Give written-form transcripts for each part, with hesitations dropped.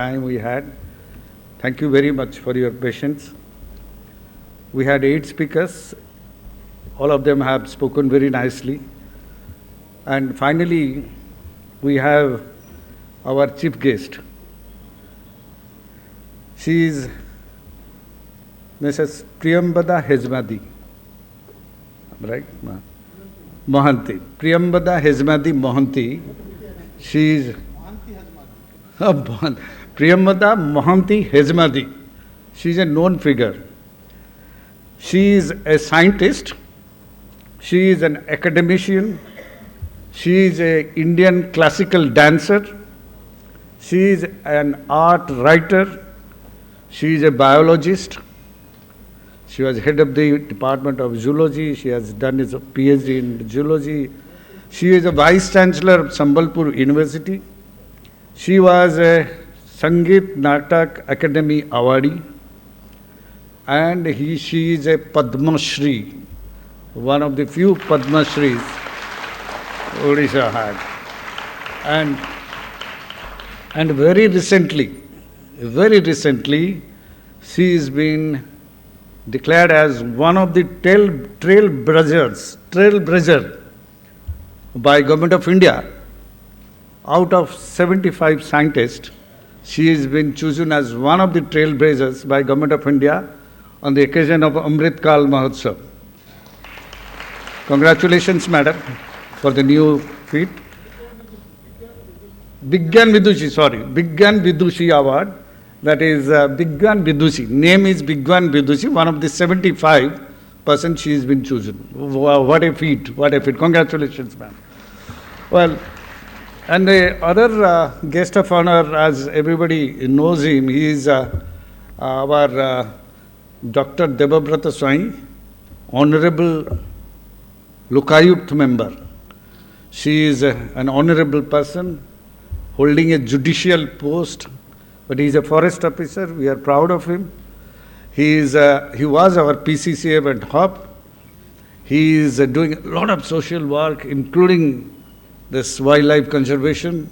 time we had. Thank you very much for your patience. We had 8 speakers. All of them have spoken very nicely. And finally, we have our chief guest. She is Mrs. Priyambada Hezmadi. Right? Mohanty. Priyambada Hezmadi Mohanty. She is Priyambada Mohanty Hezmadi. She is a known figure. She is a scientist. She is an academician. She is an Indian classical dancer. She is an art writer. She is a biologist. She was head of the Department of Zoology. She has done his PhD in zoology. She is a vice chancellor of Sambalpur University. She was a Sangeet Natak Academy awardee, and she is a Padma Shri, one of the few Padma Shris Odisha had. And very recently, she has been declared as one of the trailblazer by Government of India. Out of 75 scientists, she has been chosen as one of the trailblazers by Government of India on the occasion of Amrit Kal Mahotsav. Congratulations, madam, for the new feat. Vigyan Vidushi Award. That is Vigyan Vidushi. Name is Vigyan Vidushi, one of the 75 persons she has been chosen. What a feat, what a feat. Congratulations, ma'am. Well, and the other guest of honor, as everybody knows him, he is our Dr. Debabrata Swami, Honorable Lokayukt member. She is an honorable person holding a judicial post, but he is a forest officer. We are proud of him. He was our PCCM at HOP. He is doing a lot of social work, including this wildlife conservation.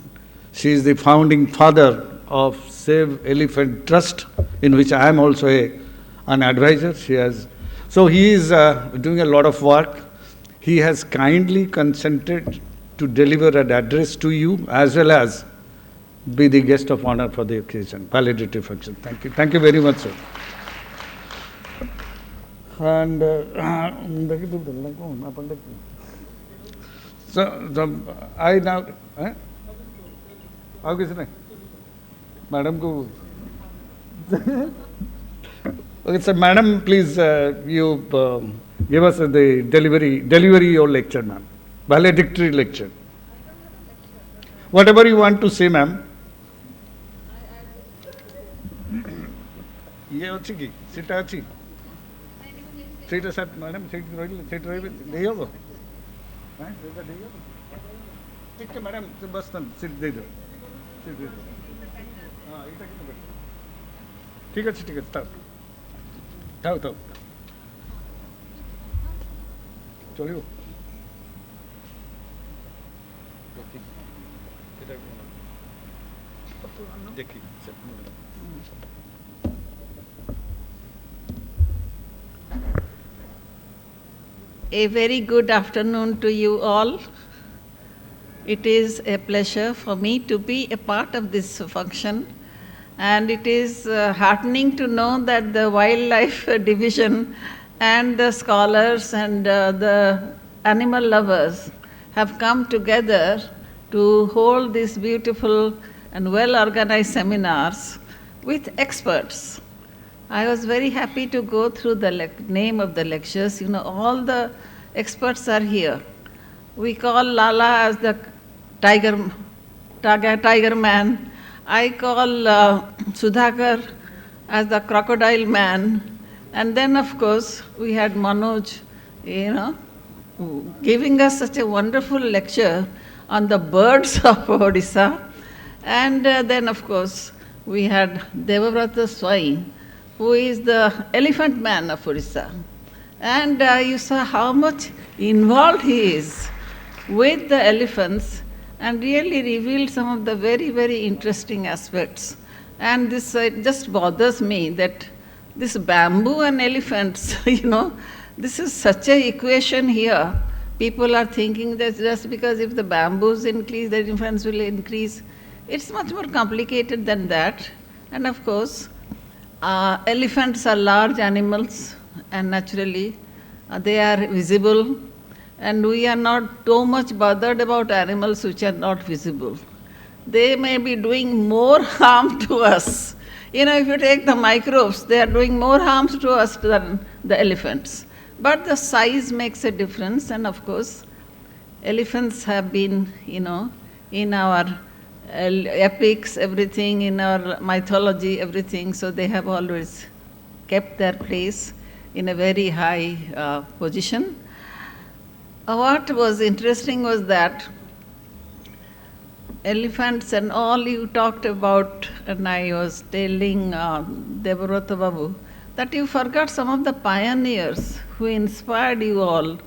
She is the founding father of Save Elephant Trust, in which I am also an advisor. So he is doing a lot of work. He has kindly consented to deliver an address to you, as well as be the guest of honor for the occasion, palliative function. Thank you. Thank you very much, sir. And so I now, how is it? Madam ko. Okay, sir, madam, please, you give us the delivery your lecture, ma'am. Valedictory lecture. Whatever you want to say, ma'am. ये अच्छी की seat अच्छी seat sir madam seat रही दे हो हैं seat दे हो ठीक है मैडम बस सीट दे दो हाँ इटा कितना ठीक है ताऊ चलियो देखिए A very good afternoon to you all. It is a pleasure for me to be a part of this function, and it is heartening to know that the wildlife division and the scholars and the animal lovers have come together to hold these beautiful and well-organized seminars with experts. I was very happy to go through the name of the lectures. You know, all the experts are here. We call Lala as the tiger man. I call Sudhakar as the crocodile man. And then, of course, we had Manoj, giving us such a wonderful lecture on the birds of Odisha. And then, of course, we had Debabrata Swami, who is the elephant man of Odisha. And you saw how much involved he is with the elephants and really revealed some of the very, very interesting aspects And this it just bothers me that this bamboo and elephants, this is such a equation here. People are thinking that just because if the bamboos increase, the elephants will increase. It's much more complicated than that. And of course, elephants are large animals, and naturally they are visible, and we are not too much bothered about animals which are not visible. They may be doing more harm to us. If you take the microbes, they are doing more harm to us than the elephants. But the size makes a difference, and of course, elephants have been, in our epics, everything, in our mythology, everything, so they have always kept their place in a very high position. What was interesting was that elephants and all you talked about, and I was telling Devarata Babu, that you forgot some of the pioneers who inspired you all,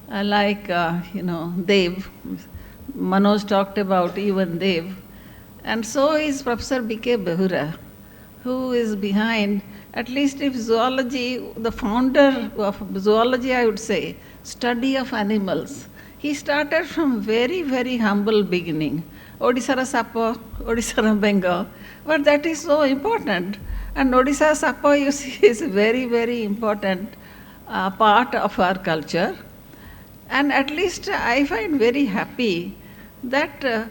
like, Dev. Manoj talked about even Dev. And so is Professor B.K. Behura, who is behind, at least if zoology, the founder of zoology, I would say, study of animals. He started from very, very humble beginning. Odisha Sapo, Odisha Bengal, but that is so important. And Odisha Sapo, you see, is a very, very important part of our culture. And at least I find very happy that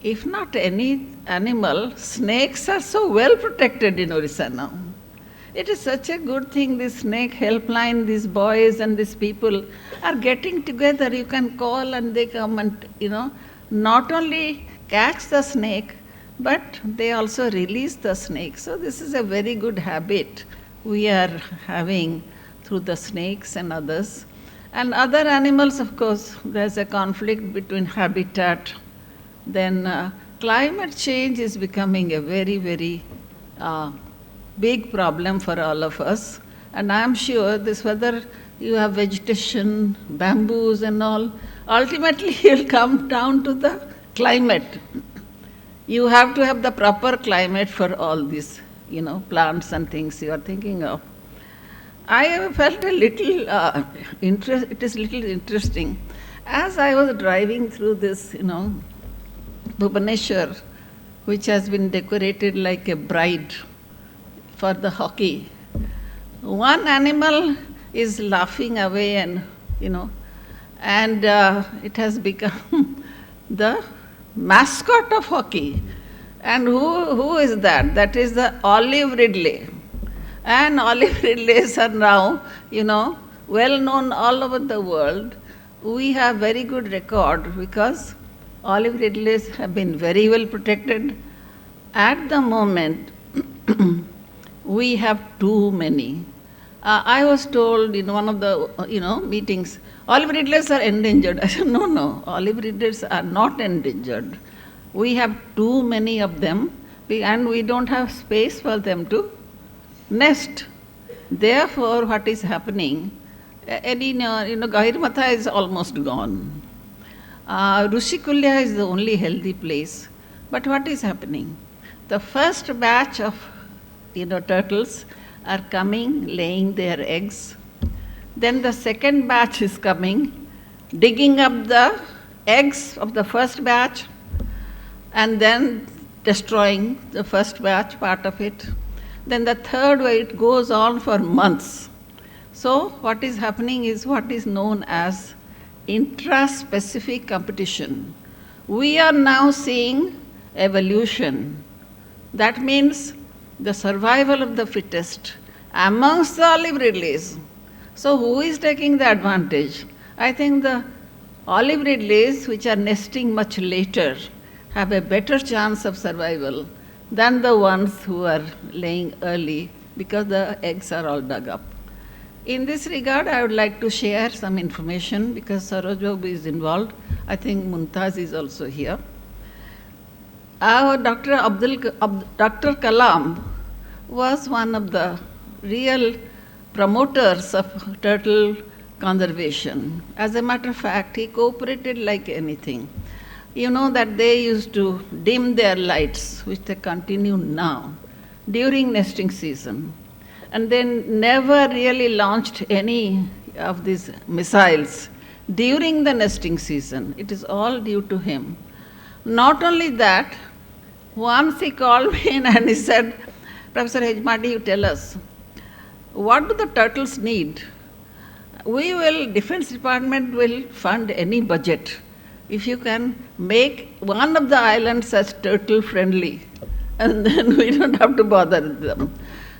if not any animal, snakes are so well protected in Odisha now. It is such a good thing, this snake helpline, these boys and these people are getting together. You can call and they come and, not only catch the snake, but they also release the snake. So this is a very good habit we are having through the snakes and others. And other animals, of course, there's a conflict between habitat. Then climate change is becoming a very, very big problem for all of us. And I'm sure this, whether you have vegetation, bamboos and all, ultimately it will come down to the climate. You have to have the proper climate for all these, plants and things you are thinking of. I have felt a little, it is little interesting. As I was driving through this, Bhubaneswar, which has been decorated like a bride for the hockey, one animal is laughing away and, and it has become the mascot of hockey. And who is that? That is the olive ridley. And olive ridleys are now, well known all over the world. We have very good record because olive ridleys have been very well protected. At the moment, we have too many. I was told in one of the meetings, olive ridleys are endangered. I said, no, olive ridleys are not endangered. We have too many of them, and we don't have space for them to nest. Therefore, what is happening? Gahirmatha is almost gone. Rushikulya is the only healthy place. But what is happening? The first batch of turtles are coming, laying their eggs. Then the second batch is coming, digging up the eggs of the first batch, and then destroying the first batch, part of it. Then the third way, it goes on for months. So what is happening is what is known as intra-specific competition. We are now seeing evolution. That means the survival of the fittest amongst the olive ridleys. So who is taking the advantage? I think the olive ridleys, which are nesting much later, have a better chance of survival than the ones who are laying early because the eggs are all dug up. In this regard, I would like to share some information because Saroj Babu is involved. I think Mumtaz is also here. Dr. Kalam was one of the real promoters of turtle conservation. As a matter of fact, he cooperated like anything. You know that they used to dim their lights, which they continue now. during nesting season. And they never really launched any of these missiles during the nesting season. It is all due to him. Not only that, once he called me in and he said, Professor Hejmadi, you tell us, what do the turtles need? Defense Department will fund any budget if you can make one of the islands as turtle friendly, and then we don't have to bother them.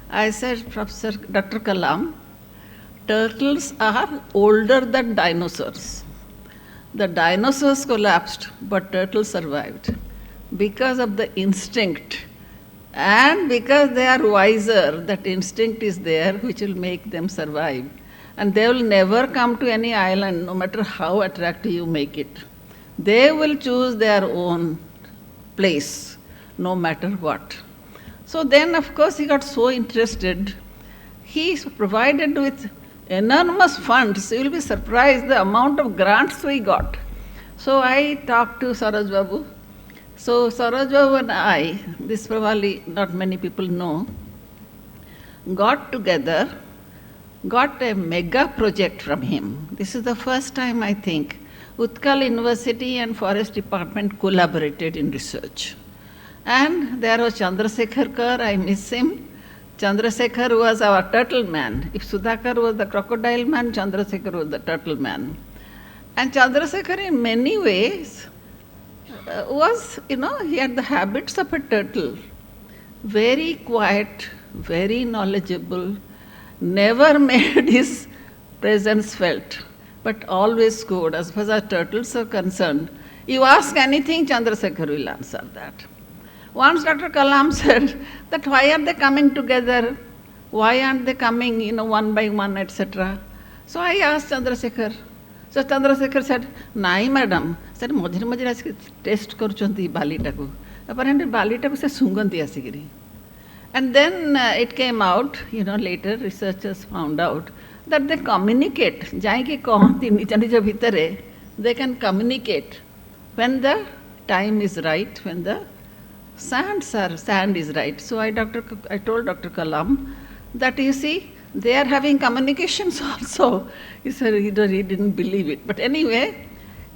I said, Professor Dr. Kalam, turtles are older than dinosaurs. The dinosaurs collapsed, but turtles survived because of the instinct. And because they are wiser, that instinct is there which will make them survive. And they will never come to any island, no matter how attractive you make it. They will choose their own place, no matter what. So then, of course, he got so interested. He is provided with enormous funds. You will be surprised the amount of grants we got. So I talked to Saroj Babu. So Saroj Babu and I, this probably not many people know, got together, got a mega project from him. This is the first time, I think, Utkal University and Forest Department collaborated in research. And there was Chandrasekhar Kar, I miss him. Chandrasekhar was our turtle man. If Sudhakar was the crocodile man, Chandrasekhar was the turtle man. And Chandrasekhar in many ways was, he had the habits of a turtle. Very quiet, very knowledgeable, never made his presence felt, but always good. As far as turtles are concerned, you ask anything, Chandrasekhar will answer that. Once Dr. Kalam said that why are they coming together? Why aren't they coming, one by one, etc. So I asked Chandrasekhar. So Chandrasekhar said, Nai madam, said mojire mojire test karuchanti balitaku. Apparently balitaku se sunganti asigiri. And then it came out, later researchers found out that they communicate. Jaiki kahanti nija nija bhitare, they can communicate when the time is right, when the sand is right. So I told Dr. Kalam that you see, they are having communications also. He said he didn't believe it. But anyway,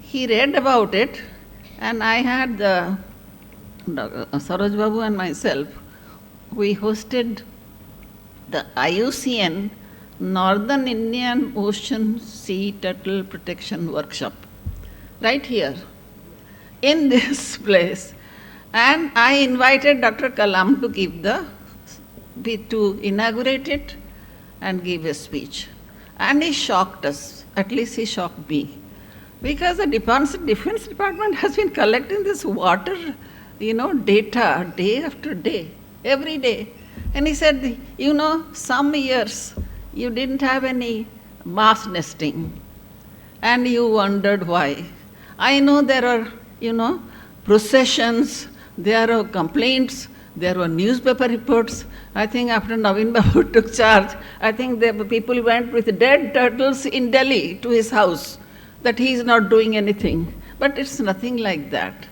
he read about it, and I had Saroj Babu and myself, we hosted the IUCN Northern Indian Ocean Sea Turtle Protection Workshop right here in this place. And I invited Dr. Kalam to inaugurate it and give a speech. And he shocked us, at least he shocked me. Because the Defense Department has been collecting this water, data day after day, every day. And he said, some years you didn't have any mass nesting. And you wondered why. I know there are, processions, there are complaints, there were newspaper reports. I think after Naveen Babu took charge, I think the people went with dead turtles in Delhi to his house, that he is not doing anything. But it's nothing like that.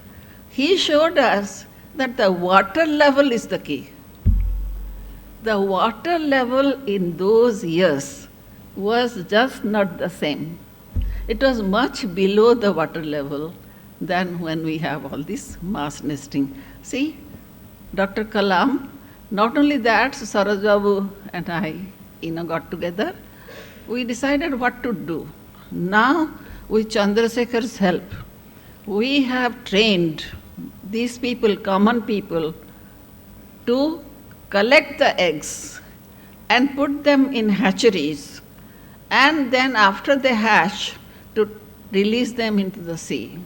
He showed us that the water level is the key. The water level in those years was just not the same. It was much below the water level than when we have all this mass nesting. See, Dr. Kalam, not only that, Saroj Babu and I, got together. We decided what to do. Now, with Chandrasekhar's help, we have trained these people, common people, to collect the eggs and put them in hatcheries, and then after they hatch, to release them into the sea.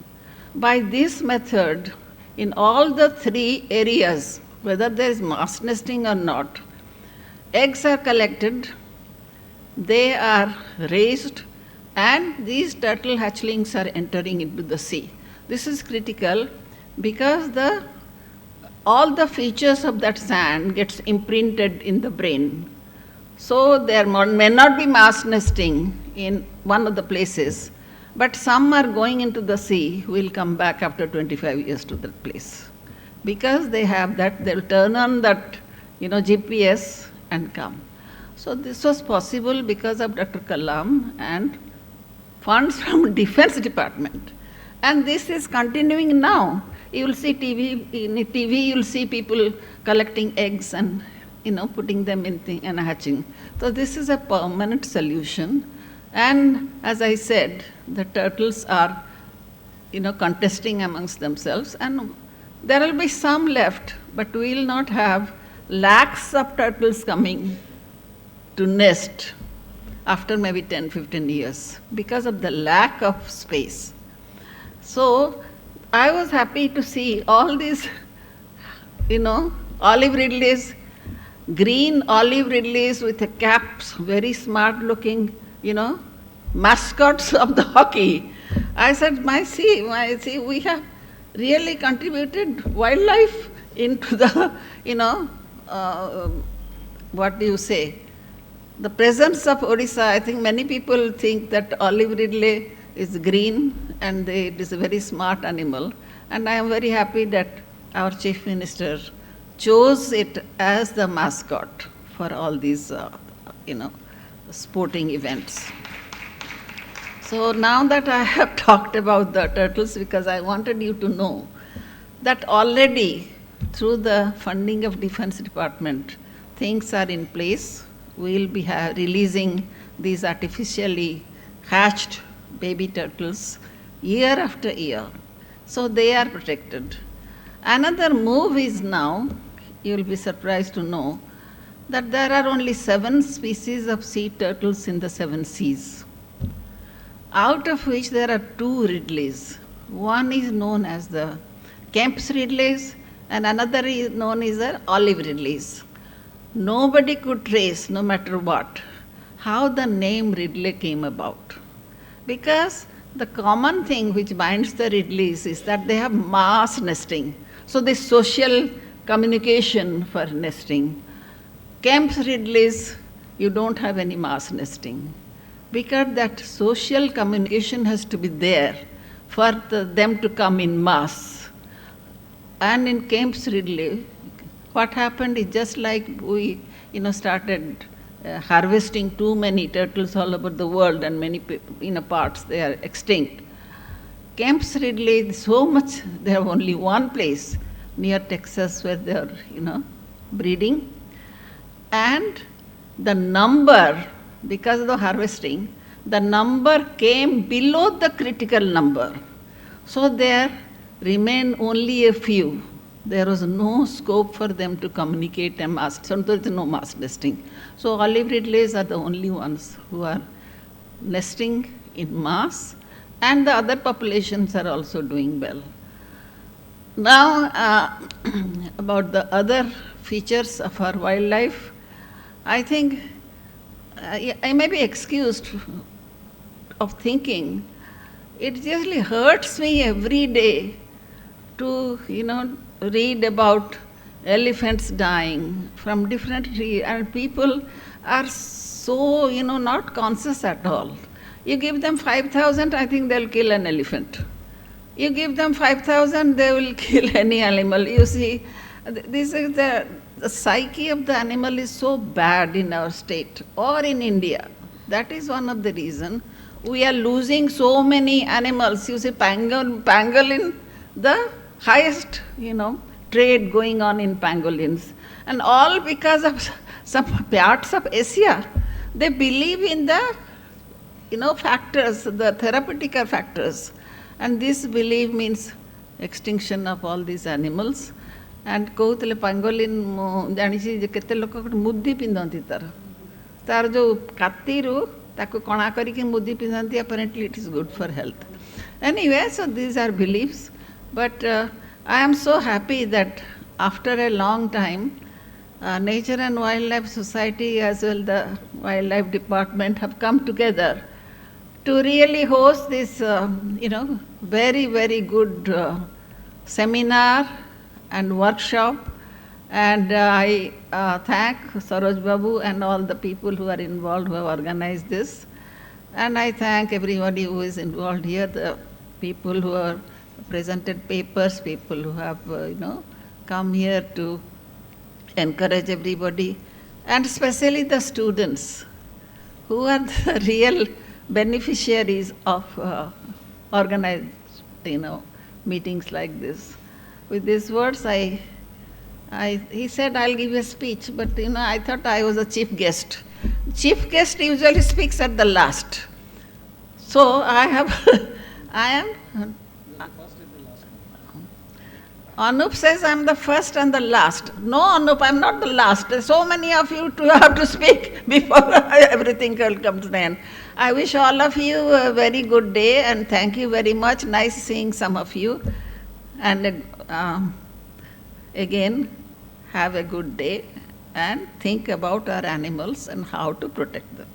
By this method, in all the 3 areas, whether there is mass nesting or not, eggs are collected, they are raised, and these turtle hatchlings are entering into the sea. This is critical because all the features of that sand gets imprinted in the brain. So there may not be mass nesting in one of the places, but some are going into the sea who will come back after 25 years to that place. Because they have that, they'll turn on that, GPS and come. So this was possible because of Dr. Kalam and funds from Defense Department. And this is continuing now. You will see in TV, you will see people collecting eggs and putting them in and hatching. So this is a permanent solution. And as I said, the turtles are contesting amongst themselves, and there will be some left, but we will not have lakhs of turtles coming to nest after maybe 10, 15 years because of the lack of space. So I was happy to see all these, olive ridleys, green olive ridleys with the caps, very smart looking, mascots of the hockey. I said, see, we have really contributed wildlife into the, what do you say? The presence of Odisha. I think many people think that olive ridley is green and it is a very smart animal. And I am very happy that our Chief Minister chose it as the mascot for all these, sporting events. So now that I have talked about the turtles, because I wanted you to know that already through the funding of Defense Department, things are in place. We will be releasing these artificially hatched baby turtles year after year. So they are protected. Another move is now, you will be surprised to know, that there are only 7 species of sea turtles in the 7 seas, out of which there are 2 ridleys. One is known as the Kemp's ridleys, and another is known as the olive ridleys. Nobody could trace, no matter what, how the name ridley came about. Because the common thing which binds the ridleys is that they have mass nesting. So this social communication for nesting. Kemp's ridleys, you don't have any mass nesting, because that social communication has to be there for them to come in mass. And in Kemp's ridley, what happened is just like we started harvesting too many turtles all over the world, and many parts they are extinct. Kemp's ridley, so much, they have only one place near Texas where they are breeding. And the number, because of the harvesting, the number came below the critical number. So there remain only a few. There was no scope for them to communicate and mass, so there is no mass nesting. So olive ridleys are the only ones who are nesting in mass, and the other populations are also doing well. Now, about the other features of our wildlife, I think I may be excused of thinking. It really hurts me every day to, read about elephants dying from different trees, and people are so, not conscious at all. You give them 5,000, I think they'll kill an elephant. You give them 5,000, they will kill any animal. You see, this is the psyche of the animal is so bad in our state or in India. That is one of the reasons we are losing so many animals. You see, pangolin, the highest, trade going on in pangolins, and all because of some parts of Asia. They believe in the, factors, the therapeutic factors, and this belief means extinction of all these animals. And କହୁଥିଲେ pangolin ଜାଣିଛି ଯେ କେତେ ଲୋକ ଗୋଟେ ମୁଦି ପିନ୍ଧନ୍ତି ତାର ଯୋଉ କାତିରୁ ତାକୁ କଣା କରିକି ମୁଦି ପିନ୍ଧନ୍ତି. Apparently it is good for health. Anyway, so these are beliefs, but I am so happy that after a long time, Nature and Wildlife Society as well the Wildlife Department have come together to really host this, very, very good seminar and workshop. And I thank Saroj Babu and all the people who are involved who have organized this. And I thank everybody who is involved here, the people who have presented papers, people who have, come here to encourage everybody, and especially the students who are the real beneficiaries of organized, meetings like this. With these words, he said, I'll give a speech, but I thought I was a chief guest. Chief guest usually speaks at the last. So I am. Anup says I'm the first and the last. No, Anup, I'm not the last. So many of you have to speak before everything will come to the end. I wish all of you a very good day and thank you very much. Nice seeing some of you. And again, have a good day and think about our animals and how to protect them.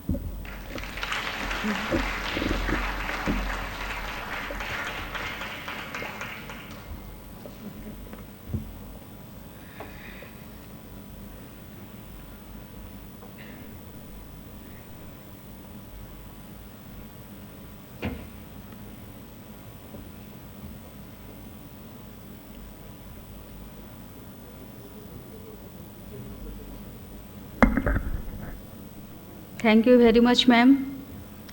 Thank you very much, ma'am.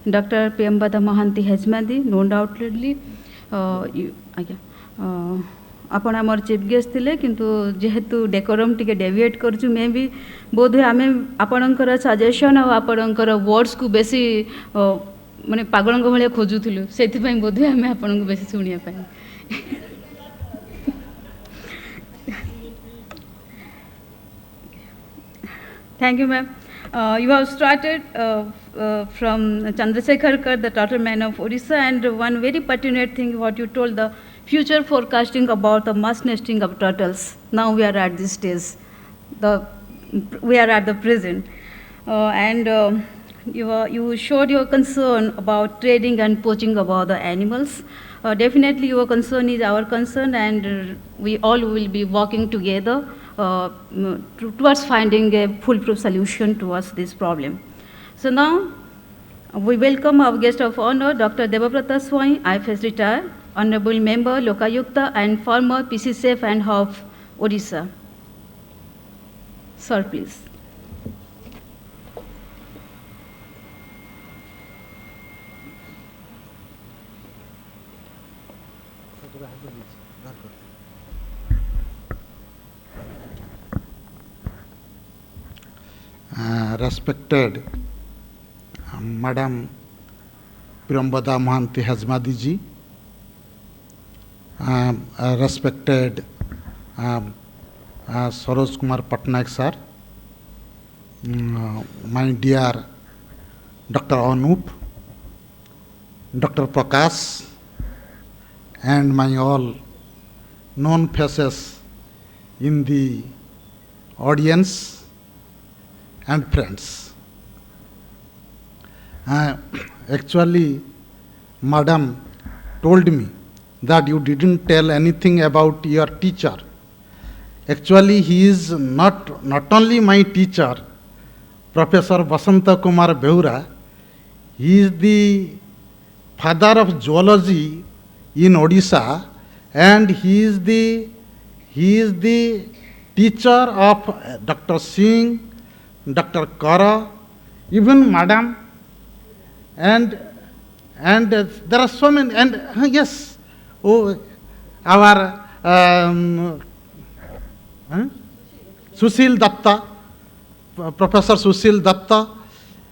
Dr. Priyambada Mahanti Hezmadi, no doubtedly, ଆପଣ ଆମର chief guest ଥିଲେ କିନ୍ତୁ ଯେହେତୁ decorum ଟିକେ ଡେଭିଏଟ୍ କରୁଛୁ ମେ ବି ବୋଧହୁଏ ଆମେ ଆପଣଙ୍କର ସଜେସନ୍ ଆଉ ଆପଣଙ୍କର ୱାର୍ଡ଼ସକୁ ବେଶୀ ମାନେ ପାଗଳଙ୍କ ଭଳିଆ ଖୋଜୁଥିଲୁ ସେଥିପାଇଁ ବୋଧହୁଏ ଆମେ ଆପଣଙ୍କୁ ବେଶୀ ଶୁଣିବା ପାଇଁ Thank you, ma'am. You have started from Chandrasekharkar, the turtle man of Odisha, and one very pertinent thing what you told, the future forecasting about the mass nesting of turtles. Now we are at this stage. We are at the present. You showed your concern about trading and poaching about the animals. Definitely your concern is our concern, and we all will be working together towards finding a foolproof solution towards this problem. So now, we welcome our guest of honor, Dr. Debabrata Swai, IFS retired, Honorable Member, Lokayukta, and former PC Safe and of Odisha. Sir, please. Respected Madam Priyambada Mahanti Hezmadi ji, respected Saroj Kumar Patnaik sir, my dear Dr. Anup, Dr. Prakash, and my all known faces in the audience and friends. Actually, Madam told me that you didn't tell anything about your teacher. Actually, he is not only my teacher, Professor Basanta Kumar Beura. He is the father of zoology in Odisha, and he is the teacher of Dr. Singh, Dr. Kara, even Madam, and there are so many, and yes, our Sushil Datta, Professor Sushil Datta,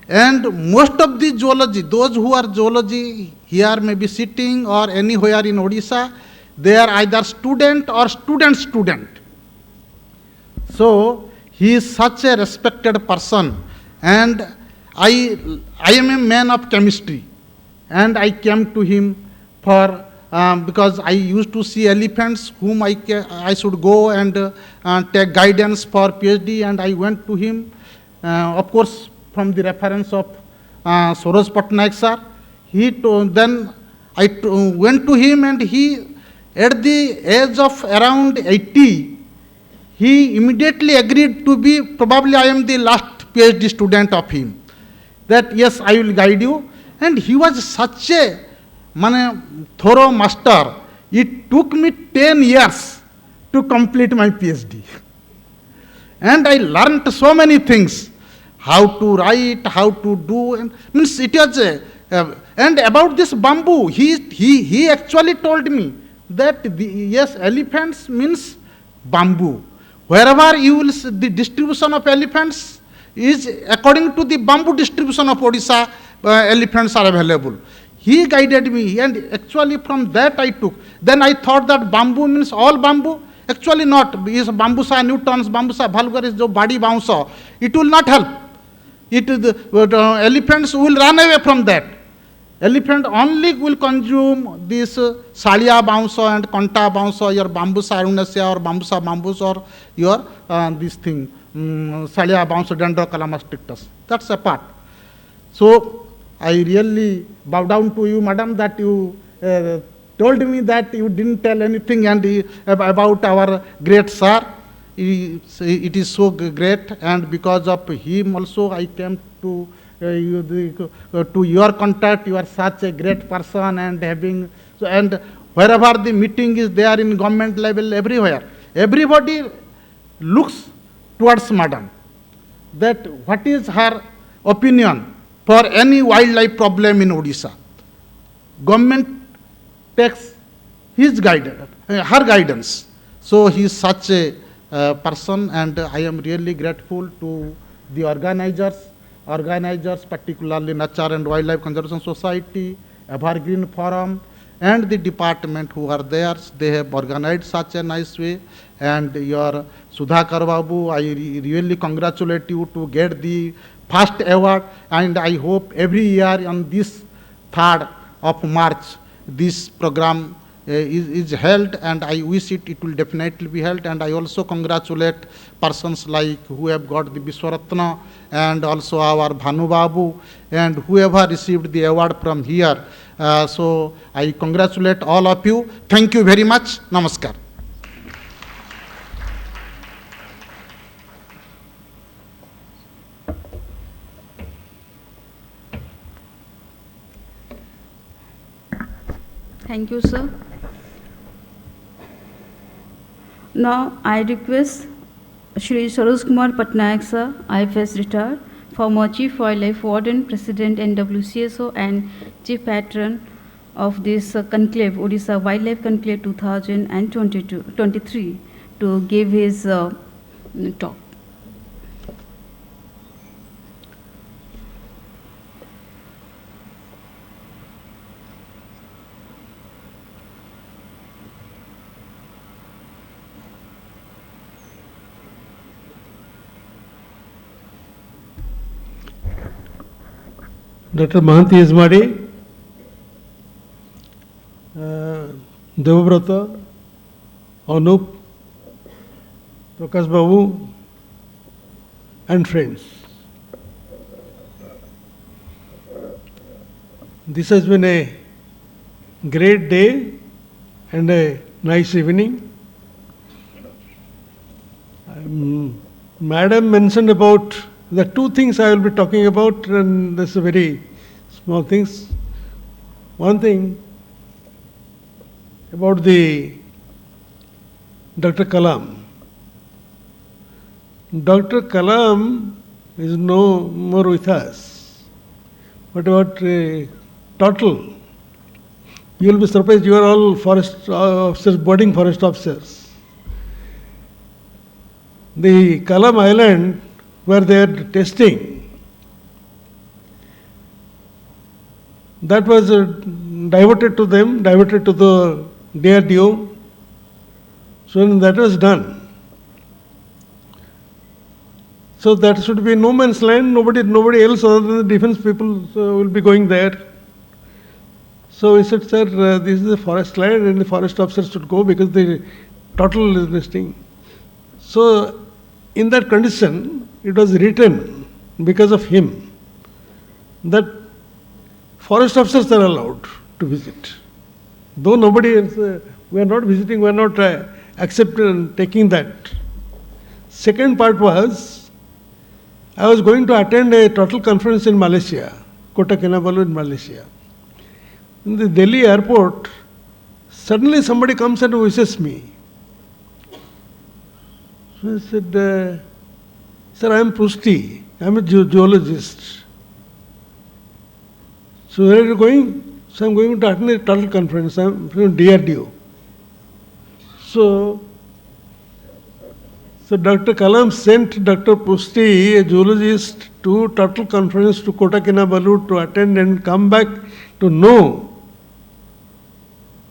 and most of the zoology, those who are zoology here may be sitting or anywhere in Odisha, they are either student or student. So, he is such a respected person, and I am a man of chemistry, and I came to him for because I used to see elephants whom I should go and take guidance for PhD, and I went to him, of course, from the reference of Saroj Patnaik sir. Then I went to him, and he, at the age of around 80, he immediately agreed to be, probably I am the last PhD student of him, that yes, I will guide you. And he was such a thorough master. It took me 10 years to complete my PhD. And I learnt so many things, how to write, how to do, and means it was, and about this bamboo, he actually told me that yes, elephants means bamboo. Wherever you will see the distribution of elephants is according to the bamboo distribution of Odisha, elephants are available. He guided me, and actually from that I took. Then I thought that bamboo means all bamboo. Actually not. Is bambusa newtons, bambusa vulgaris, jo body bounce, it will not help. Elephants will run away from that. Elephant only will consume this salia bounce and conta bounce, your bambusa arunacea or bambusa bambus, or your this thing, salia bounce dendrocalamus strictus. That's a part. So I really bow down to you, madam, that you told me that you didn't tell anything about our great sir. It is so great, and because of him also I came to your contact. You are such a great person, and having and wherever the meeting is there in government level, everywhere, everybody looks towards madam, that what is her opinion for any wildlife problem in Odisha. Government takes his guidance, her guidance. So he is such a person, and I am really grateful to the organizers, particularly Nature and Wildlife Conservation Society, Evergreen Forum, and the department who are there. They have organized such a nice way. And your Sudhakar Babu, I really congratulate you to get the first award, and I hope every year on this 3rd of March, this program is held, and I wish it will definitely be held. And I also congratulate persons like who have got the Vishwaratna, and also our Bhanu Babu, and whoever received the award from here. So I congratulate all of you. Thank you very much. Namaskar. Thank you, sir. Now I request Shri Saroj Kumar Patnaik, sir, IFS retired, former Chief Wildlife Warden, President NWCSO, and Chief Patron of this Conclave, Odisha Wildlife Conclave 2023, to give his talk. Dr. Mahanti Ismadi, Devabrata, Anup, Prakash Babu, and friends. This has been a great day and a nice evening. Madam mentioned about the two things I will be talking about, and this is very small things. One thing about the Dr. Kalam. Dr. Kalam is no more with us. What about Total? You will be surprised, you are all forest officers, boarding forest officers. The Kalam Island, where they are testing, that was diverted to them, diverted to the DRDO. So when that was done, so that should be no man's land. Nobody else other than the defense people will be going there. So we said, sir, this is a forest land, and the forest officers should go because the Total is listing. So in that condition, it was written because of him that forest officers are allowed to visit. Though nobody else, we are not visiting, we are not accepting and taking that. Second part was, I was going to attend a Total conference in Malaysia, Kota Kinabalu in Malaysia. In the Delhi airport, suddenly somebody comes and wishes me. So I said, Sir, I am Pusti. I am a zoologist. So where are you going? So I am going to attend a turtle conference. I am from DRDO. So Dr. Kalam sent Dr. Pusti, a zoologist, to turtle conference to Kota Kinabalu to attend and come back to know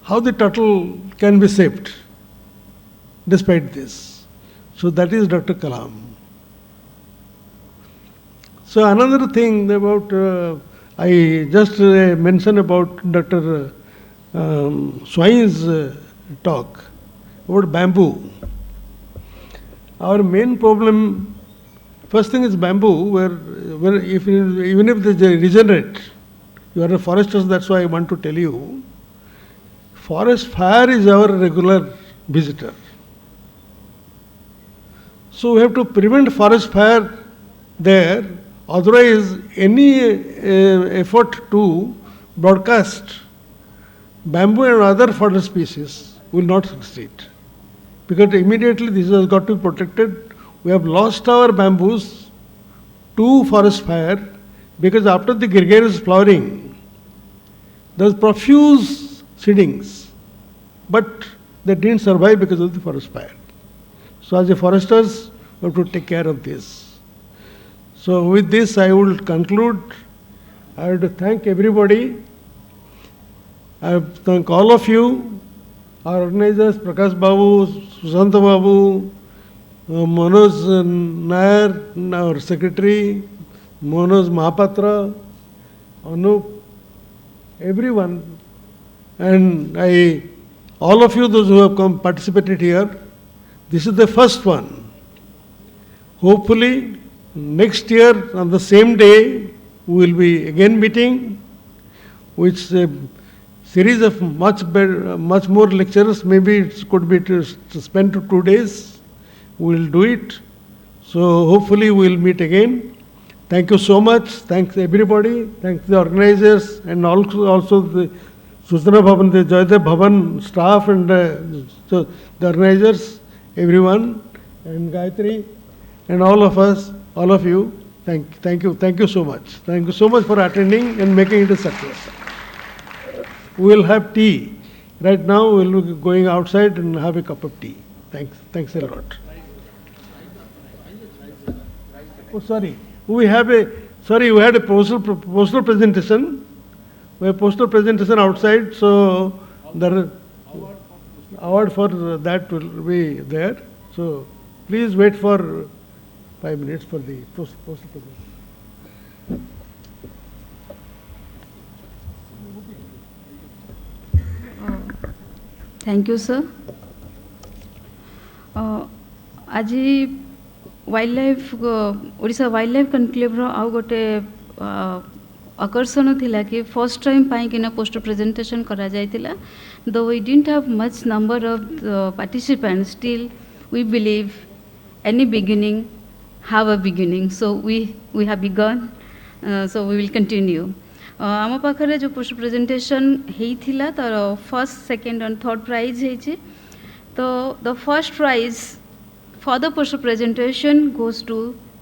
how the turtle can be saved despite this. So that is Dr. Kalam. So another thing about, I just mentioned about Dr. Swain's talk about bamboo. Our main problem, first thing is bamboo, where even if they regenerate, you are a forester, that's why I want to tell you, forest fire is our regular visitor. So we have to prevent forest fire there, otherwise any effort to broadcast bamboo and other forest species will not succeed. Because immediately this has got to be protected. We have lost our bamboos to forest fire because after the gregarious flowering, there was profuse seedings, but they didn't survive because of the forest fire. So as a foresters, we have to take care of this. So with this I will conclude. I have to thank everybody. I have to thank all of you. Our organizers, Prakash Babu, Susanta Babu, Manoj Nair, our secretary, Manoj Mahapatra, Anup, everyone, and all of you, those who have come participated here, this is the first one. Hopefully, next year on the same day, we will be again meeting, which series of much more lectures. Maybe it could be to spend 2 days. We will do it. So hopefully we will meet again. Thank you so much. Thanks everybody. Thanks the organizers and also the Sujana Bhavan, the Jaydev Bhavan staff and so the organizers, everyone, and Gayatri, and all of us, all of you. Thank you so much. Thank you so much for attending and making it a success. We will have tea. Right now we will be going outside and have a cup of tea. Thanks a lot. Oh, sorry. We had a postal presentation. We have postal presentation outside, so the award for that will be there. So please wait for 5 minutes for the postal presentation. Thank you, sir. आज wild life Odisha wild life conclave आउ गोटे आकर्षण थिला कि first time पाई किना poster presentation करा जायतिला though we didn't have much number of participants still we believe any beginning have a beginning so we have begun so we will continue आम पाखरे जो पोस्टर प्रेजेंटेशन हेइथिला तार first second and third prize हेछि तो the first prize for the poster presentation goes to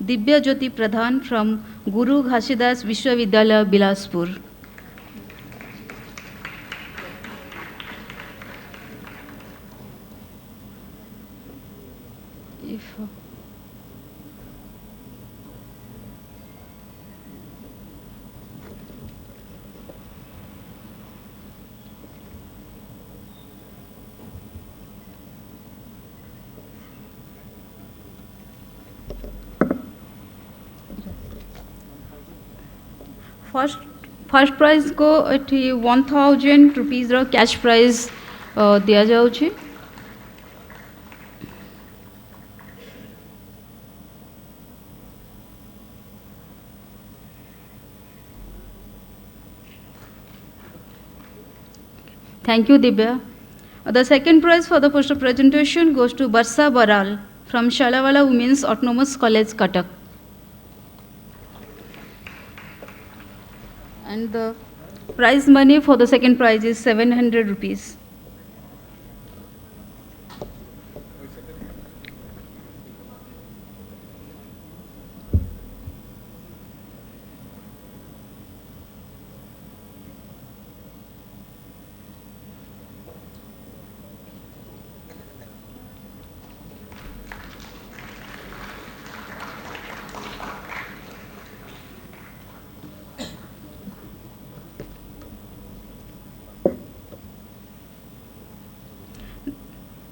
Divya Jyoti Pradhan from Guru Ghasidas Vishwavidyalaya, Bilaspur. First prize को एठी 1000 rupees रो cash prize दिया जाउछि Thank you, Divya. The second prize for the poster presentation goes to Barsa Baral from Shalawala Women's Autonomous College, Cuttack. And the prize money for the second prize is 700 rupees.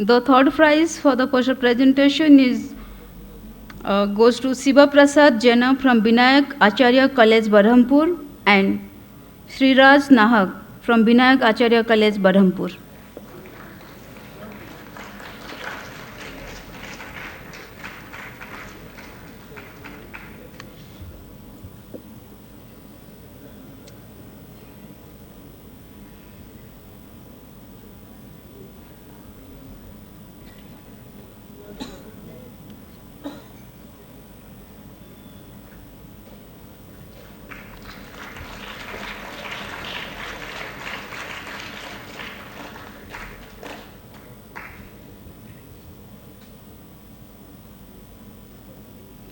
The third prize for the poster presentation is goes to Siva Prasad Jena from Binayak Acharya College, Berhampur, and Sriraj Nahak from Binayak Acharya College, Berhampur.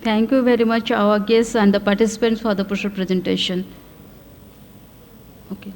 Thank you very much, our guests and the participants, for the poster presentation. Okay.